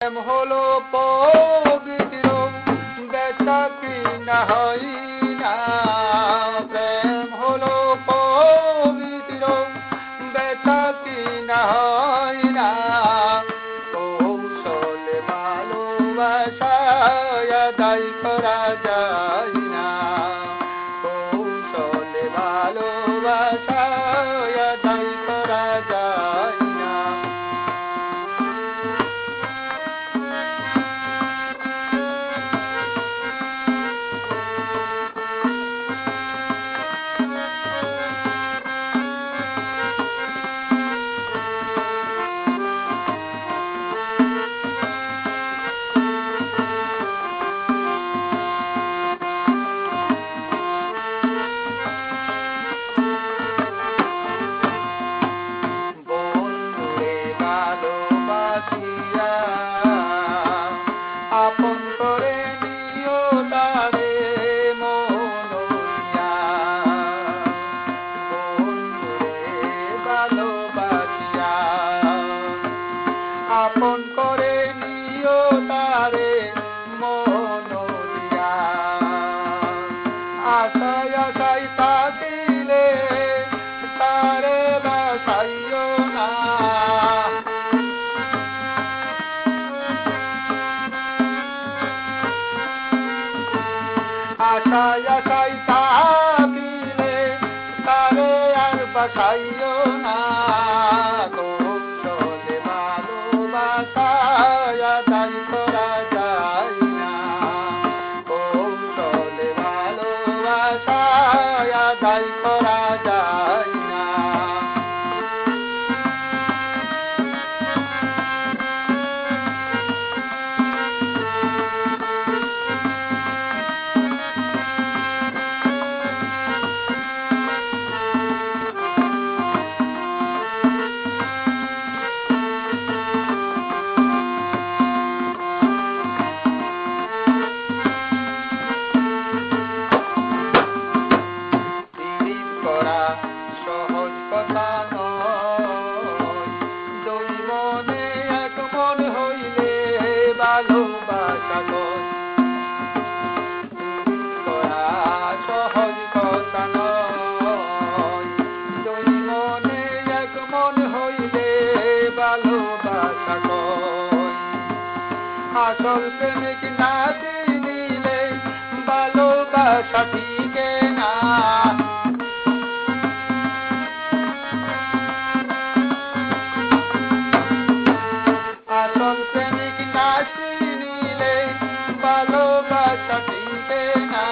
প্রেম হলো পবিত্র, বেচা কিনা হয় না। প্রেম হলো পবিত্র, বেচা কিনা হয় না। কৌশলে ভালোবাসা আদায় করা যায় না। কৌশলে ভালোবাসা আদায় করা যায় না। আপন করে নিও তারে মনোইয়া, বন্ধুরে ভালোবাসিয়া। আপন করে নিও তারে মনোইয়া। আশায় আশায় থাকিলে তারে বাসাইও না। আশায় আশায় থাকিলে তারে আর বাসাইও না। কৌশলে ভালোবাসা আদায় করা যায় না। কৌশলে ভালোবাসা আদায় করা যায় না। সহজ কথা নয়, দুই মনে এক মন হইলে ভালোবাসা কয়। সহজ কথা নয়, দুই মনে এক মন হইলে ভালোবাসা কয়। আসল প্রেমিক না চিনিলে ভালোবাসা টিকে না। আসল প্রেমিক না চিনিলে ভালোবাসা টিকে না।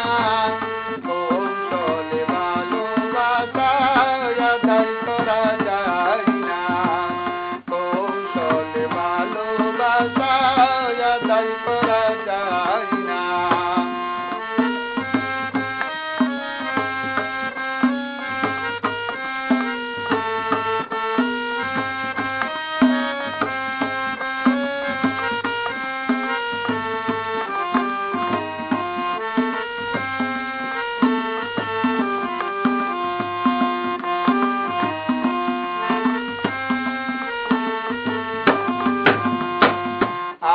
কৌশলে ভালোবাসা আদায় করা যায় না। কৌশলে ভালোবাসা আদায় করা যায় না।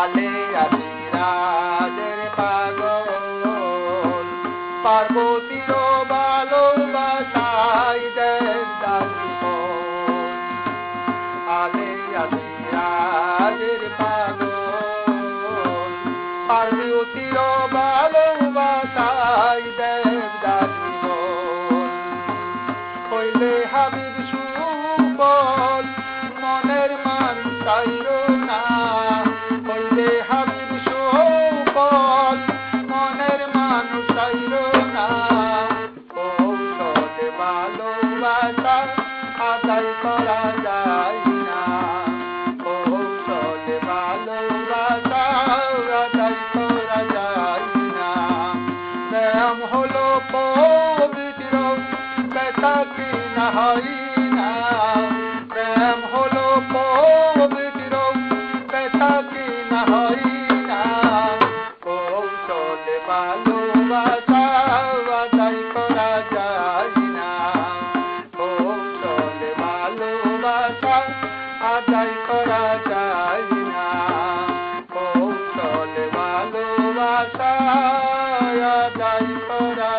আলে আদিরাজের পাগল পার্বতীর ভালোবাসায় দেবদাস জীবন। আলে আদিরাজের পাগল পার্বতীর ভালোবাসায় দেবদাস জীবন। হইলে হাবিব সুফল মনের মান চাইল না। হইলে হাবিব সুফল মনের মানুষ চাইল না। কৌশলে ভালোবাসা আদায় করা যায় না। কৌশলে ভালোবাসা আদায় করা যায় না। প্রেম হলো পবিত্র, বেচা কিনা হয় না। প্রেম হলো পবিত্র, বেচা কিনা হয় না। কৌশলে ভালোবাসা আদায় করা যায় না। কৌশলে ভালোবাসা আদায় করা যায় না। ভালোবাসায় যাই করা